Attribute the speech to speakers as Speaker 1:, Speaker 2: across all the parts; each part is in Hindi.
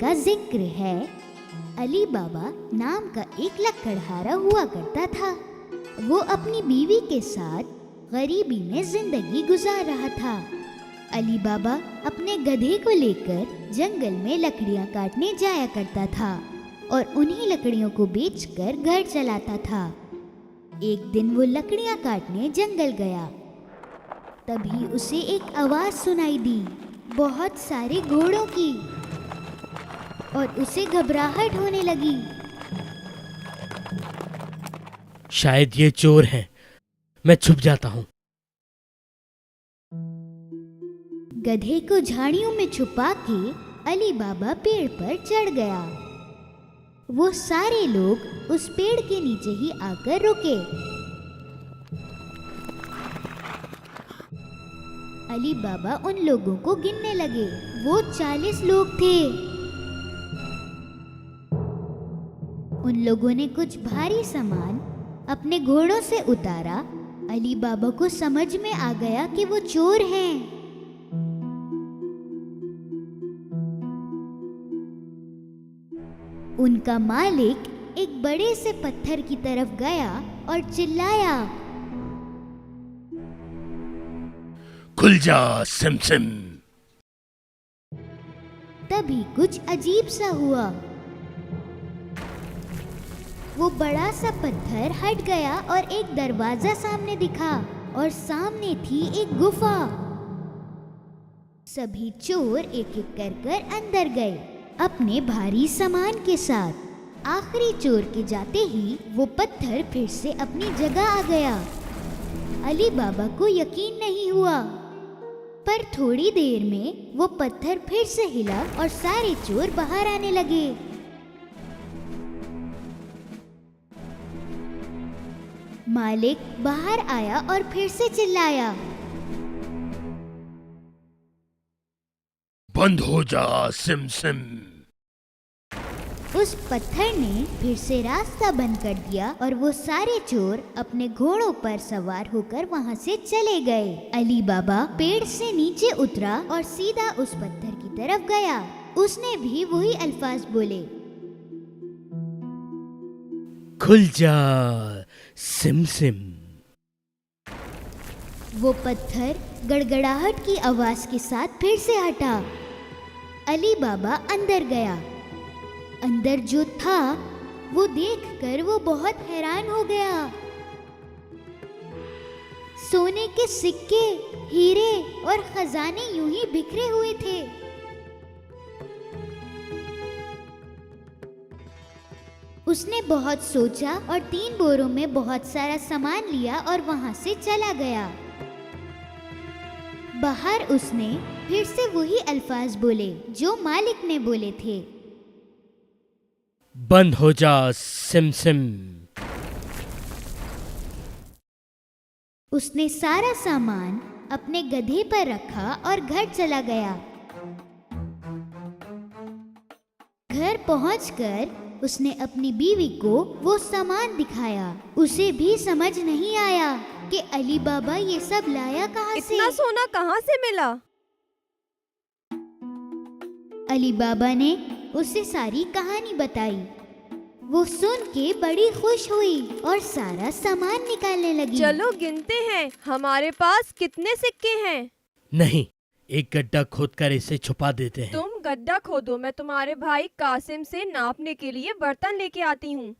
Speaker 1: का जिक्र है। अली बाबा नाम का एक लकड़हारा हुआ करता था। वो अपनी बीवी के साथ गरीबी में जिंदगी गुजार रहा था। अली बाबा अपने गधे को लेकर जंगल में लकड़ियां काटने जाया करता था और उन्हीं लकड़ियों को बेचकर घर चलाता था। एक दिन वो लकड़ियां काटने जंगल गया। तभी उसे एक आवाज सुनाई दी, बहुत सारे घोड़ों की, और उसे घबराहट होने लगी।
Speaker 2: शायद ये चोर हैं, मैं छुप जाता हूँ।
Speaker 1: गधे को झाड़ियों में छुपा के अली बाबा पेड़ पर चढ़ गया। वो सारे लोग उस पेड़ के नीचे ही आकर रुके। अली बाबा उन लोगों को गिनने लगे। वो 40 लोग थे। उन लोगों ने कुछ भारी सामान अपने घोड़ों से उतारा। अली बाबा को समझ में आ गया कि वो चोर हैं। उनका मालिक एक बड़े से पत्थर की तरफ गया और चिल्लाया,
Speaker 2: खुल जा सिम सिम।
Speaker 1: तभी कुछ अजीब सा हुआ। वो बड़ा सा पत्थर हट गया और एक दरवाजा सामने दिखा और सामने थी एक गुफा। सभी चोर एक एक कर अंदर गए अपने भारी सामान के साथ। आखिरी चोर के जाते ही वो पत्थर फिर से अपनी जगह आ गया। अली बाबा को यकीन नहीं हुआ, पर थोड़ी देर में वो पत्थर फिर से हिला और सारे चोर बाहर आने लगे। मालिक बाहर आया और फिर से चिल्लाया,
Speaker 2: बंद हो जा सिम सिम।
Speaker 1: उस पत्थर ने फिर से रास्ता बंद कर दिया और वो सारे चोर अपने घोड़ों पर सवार होकर वहाँ से चले गए। अली बाबा पेड़ से नीचे उतरा और सीधा उस पत्थर की तरफ गया। उसने भी वही अल्फाज बोले,
Speaker 2: खुल जा सिम सिम।
Speaker 1: वो पत्थर गड़गड़ाहट की आवाज के साथ फिर से हटा। अली बाबा अंदर गया। अंदर जो था वो देखकर वो बहुत हैरान हो गया। सोने के सिक्के, हीरे और खजाने यूं ही बिखरे हुए थे। उसने बहुत सोचा और 3 बोरों में बहुत सारा सामान लिया और वहां से चला गया। बाहर उसने फिर से वही अल्फाज बोले जो मालिक ने बोले थे,
Speaker 2: बंद हो जा सिम सिम।
Speaker 1: उसने सारा सामान अपने गधे पर रखा और घर चला गया। घर पहुंचकर उसने अपनी बीवी को वो सामान दिखाया। उसे भी समझ नहीं आया कि अली बाबा ये सब लाया कहाँ से।
Speaker 3: इतना सोना कहाँ से मिला?
Speaker 1: अली बाबा ने उसे सारी कहानी बताई। वो सुन के बड़ी खुश हुई और सारा सामान निकालने लगी।
Speaker 3: चलो गिनते हैं, हमारे पास कितने सिक्के हैं।
Speaker 2: नहीं, एक गड्ढा खोदकर इसे छुपा देते हैं।
Speaker 3: तुम गड्ढा खोदो, मैं तुम्हारे भाई कासिम से नापने के लिए बर्तन लेके आती हूँ।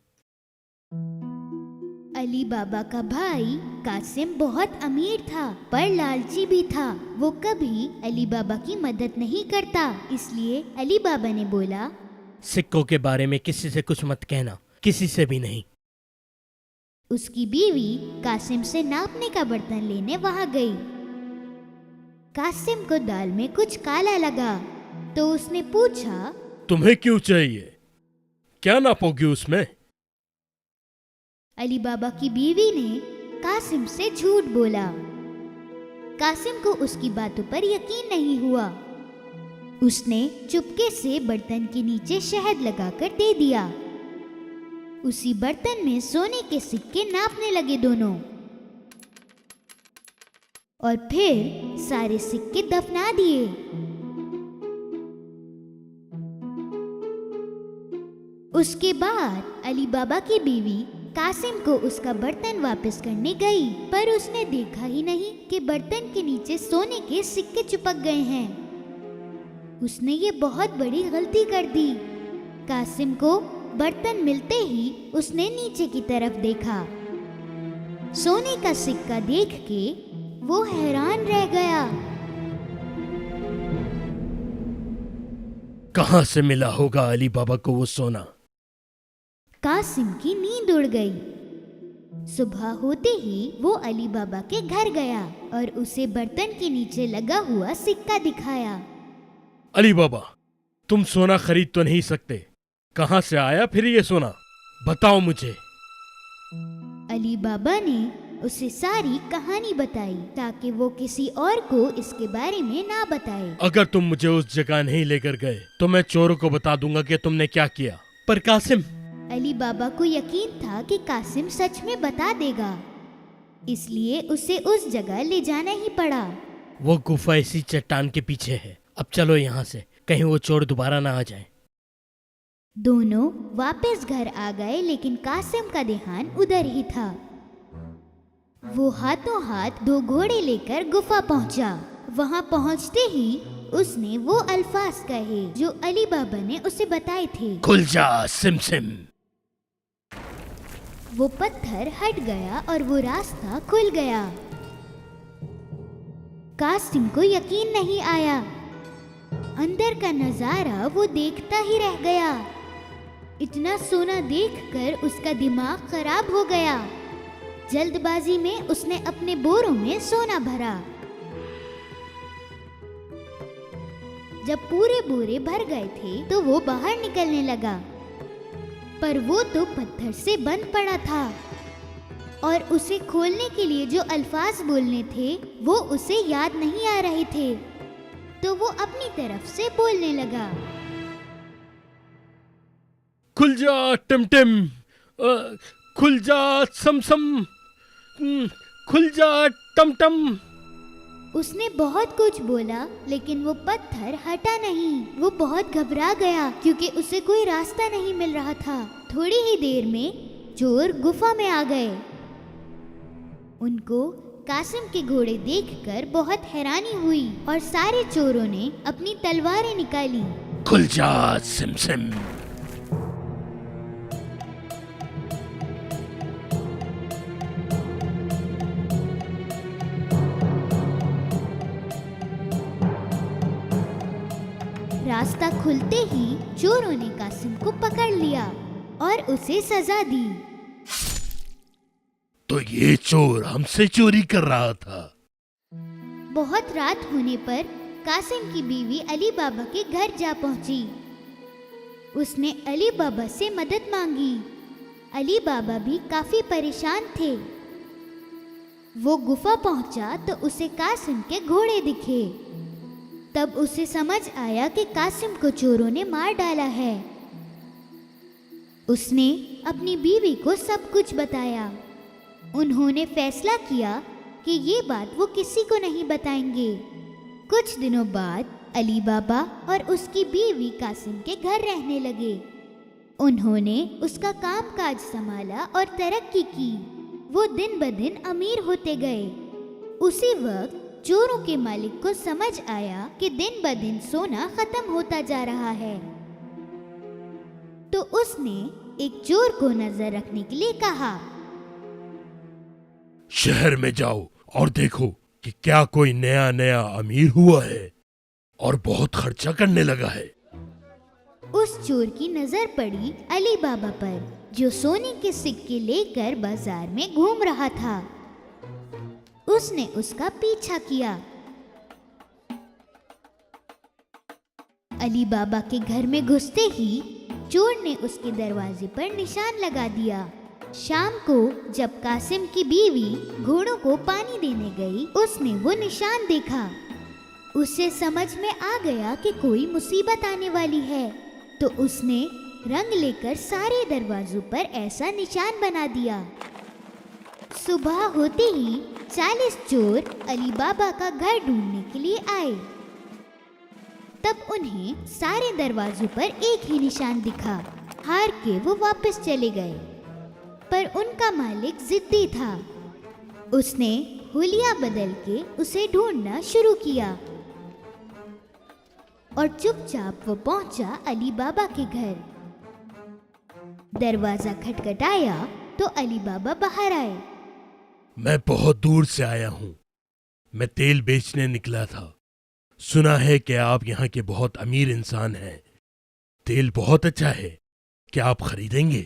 Speaker 1: अली बाबा का भाई कासिम बहुत अमीर था पर लालची भी था। वो कभी अली बाबा की मदद नहीं करता। इसलिए अली बाबा ने बोला,
Speaker 2: सिक्कों के बारे में किसी से कुछ मत कहना, किसी से भी नहीं।
Speaker 1: उसकी बीवी कासिम से नापने का बर्तन लेने वहाँ गई। कासिम को दाल में कुछ काला लगा तो उसने पूछा,
Speaker 2: तुम्हें क्यों चाहिए? क्या नापोगी उसमें?
Speaker 1: अली बाबा की बीवी ने कासिम से झूठ बोला। कासिम को उसकी बातों पर यकीन नहीं हुआ। उसने चुपके से बर्तन के नीचे शहद लगाकर दे दिया। उसी बर्तन में सोने के सिक्के नापने लगे दोनों, और फिर सारे सिक्के दफना दिए। उसके बाद अली बाबा की बीवी कासिम को उसका बर्तन वापस करने गई, पर उसने देखा ही नहीं कि बर्तन के नीचे सोने के सिक्के चिपक गए हैं। उसने ये बहुत बड़ी गलती कर दी। कासिम को बर्तन मिलते ही उसने नीचे की तरफ देखा। सोने का सिक्का देख के वो हैरान रह गया।
Speaker 2: कहाँ से मिला होगा अली बाबा को वो सोना?
Speaker 1: कासिम की नींद उड़ गई। सुबह होते ही वो अली बाबा के घर गया और उसे बर्तन के नीचे लगा हुआ सिक्का दिखाया।
Speaker 2: अली बाबा, तुम सोना खरीद तो नहीं सकते, कहाँ से आया फिर ये सोना? बताओ मुझे।
Speaker 1: अली बाबा ने उसे सारी कहानी बताई ताकि वो किसी और को इसके बारे में ना बताए।
Speaker 2: अगर तुम मुझे उस जगह नहीं लेकर गए तो मैं चोरों को बता दूंगा कि तुमने क्या किया। पर कासिम,
Speaker 1: अली बाबा को यकीन था कि कासिम सच में बता देगा, इसलिए उसे उस जगह ले जाना ही पड़ा।
Speaker 2: वो गुफा इसी चट्टान के पीछे है। अब चलो यहाँ से, कहीं वो चोर दोबारा ना आ जाए।
Speaker 1: दोनों वापस घर आ गए, लेकिन कासिम का ध्यान उधर ही था। वो हाथों हाथ 2 घोड़े लेकर गुफा पहुंचा। वहां पहुंचते ही उसने वो अल्फाज कहे जो अली बाबा ने उसे बताए थे।
Speaker 2: खुल जा सिमसिम।
Speaker 1: वो पत्थर हट गया और वो रास्ता खुल गया। कासिम को यकीन नहीं आया। अंदर का नजारा वो देखता ही रह गया। इतना सोना देखकर उसका दिमाग खराब हो गया। जल्दबाजी में उसने अपने बोरों में सोना भरा। जब पूरे बोरे भर गए थे तो वो बाहर निकलने लगा, पर वो तो पत्थर से बंद पड़ा था और उसे खोलने के लिए जो अल्फाज बोलने थे वो उसे याद नहीं आ रहे थे। तो वो अपनी तरफ से बोलने लगा,
Speaker 2: खुल जा टिमटिम, खुल जा समसम, खुल जा टमटम।
Speaker 1: उसने बहुत कुछ बोला, लेकिन वो पत्थर हटा नहीं। वो बहुत घबरा गया क्योंकि उसे कोई रास्ता नहीं मिल रहा था। थोड़ी ही देर में चोर गुफा में आ गए। उनको कासिम के घोड़े देखकर बहुत हैरानी हुई और सारे चोरों ने अपनी तलवारें निकाली।
Speaker 2: खुल जा सिमसिम।
Speaker 1: रास्ता खुलते ही चोरों ने कासिम को पकड़ लिया और उसे सजा दी।
Speaker 2: तो ये चोर हमसे चोरी कर रहा था।
Speaker 1: बहुत रात होने पर कासिम की बीवी अली बाबा के घर जा पहुंची। उसने अली बाबा से मदद मांगी। अली बाबा भी काफी परेशान थे। वो गुफा पहुंचा तो उसे कासिम के घोड़े दिखे। तब उसे समझ आया कि कासिम को चोरों ने मार डाला है। उसने अपनी बीवी को सब कुछ बताया। उन्होंने फैसला किया कि ये बात वो किसी को नहीं बताएंगे। कुछ दिनों बाद अली बाबा और उसकी बीवी कासिम के घर रहने लगे। उन्होंने उसका कामकाज संभाला और तरक्की की। वो दिन ब दिन अमीर होते गए। उसी वक्त चोरों के मालिक को समझ आया कि दिन ब दिन सोना खत्म होता जा रहा है। तो उसने एक चोर को नजर रखने के लिए कहा,
Speaker 2: शहर में जाओ और देखो कि क्या कोई नया नया अमीर हुआ है और बहुत खर्चा करने लगा है।
Speaker 1: उस चोर की नजर पड़ी अली बाबा पर, जो सोने के सिक्के लेकर बाजार में घूम रहा था। उसने उसका पीछा किया। अली बाबा के घर में घुसते ही चोर ने उसके दरवाजे पर निशान लगा दिया। शाम को जब कासिम की बीवी घोड़ों को पानी देने गई, उसने वो निशान देखा। उसे समझ में आ गया कि कोई मुसीबत आने वाली है, तो उसने रंग लेकर सारे दरवाजों पर ऐसा निशान बना दिया। सुबह होते ही 40 चोर अली बाबा का घर ढूंढने के लिए आए। तब उन्हें सारे दरवाजों पर एक ही निशान दिखा। हार के वो वापस चले गए। पर उनका मालिक जिद्दी था। उसने हुलिया बदल के उसे ढूंढना शुरू किया और चुपचाप वो पहुंचा अली बाबा के घर। दरवाजा खटखटाया तो अली बाबा बाहर आए।
Speaker 2: मैं बहुत दूर से आया हूँ। मैं तेल बेचने निकला था। सुना है कि आप यहाँ के बहुत अमीर इंसान हैं। तेल बहुत अच्छा है, क्या आप खरीदेंगे?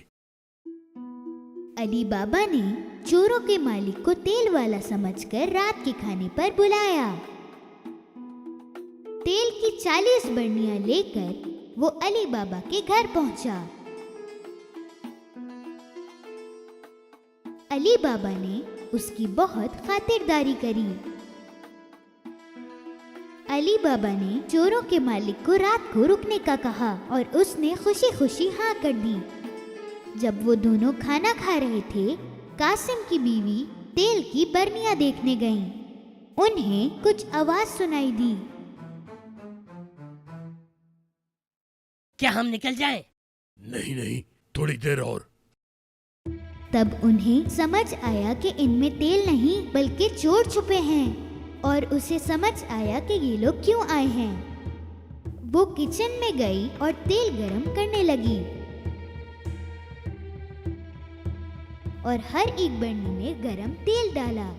Speaker 1: अली बाबा ने चोरों के मालिक को तेल वाला समझकर रात के खाने पर बुलाया। तेल की 40 बरनियां लेकर वो अली बाबा के घर पहुंचा। अली बाबा ने उसकी बहुत खातिरदारी करी। अली बाबा ने चोरों के मालिक को रात को रुकने का कहा और उसने खुशी खुशी हाँ कर दी। जब वो दोनों खाना खा रहे थे, कासिम की बीवी तेल की बरनियां देखने गईं। उन्हें कुछ आवाज सुनाई दी।
Speaker 4: क्या हम निकल जाएं?
Speaker 2: नहीं नहीं, थोड़ी देर और।
Speaker 1: तब उन्हें समझ आया कि इनमें तेल नहीं बल्कि चोर छुपे हैं और उसे समझ आया कि ये लोग क्यों आए हैं। वो किचन में गई और तेल गरम करने लगी और हर एक बरनी में गरम तेल डाला।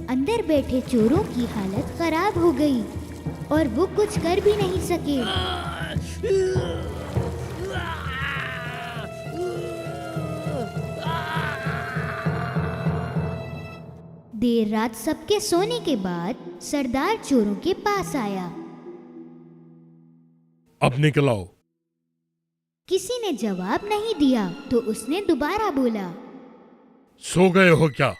Speaker 1: अंदर बैठे चोरों की हालत खराब हो गई और वो कुछ कर भी नहीं सके। देर रात सबके सोने के बाद सरदार चोरों के पास आया।
Speaker 2: अब निकल आओ।
Speaker 1: किसी ने जवाब नहीं दिया तो उसने दोबारा बोला।
Speaker 2: सो गए हो क्या?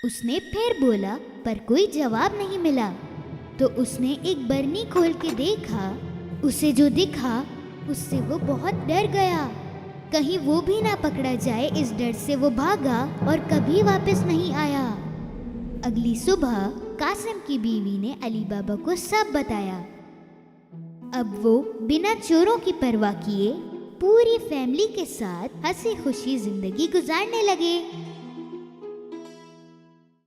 Speaker 1: उसने फिर बोला पर कोई जवाब नहीं मिला। तो उसने एक बरनी खोल के देखा। उसे जो दिखा उससे वो बहुत डर गया। कहीं वो भी ना पकड़ा जाए, इस डर से वो भागा और कभी वापस नहीं आया। अगली सुबह कासिम की बीवी ने अली बाबा को सब बताया। अब वो बिना चोरों की परवाह किए पूरी फैमिली के साथ हंसी खुशी जिंदगी गुजारने लगे।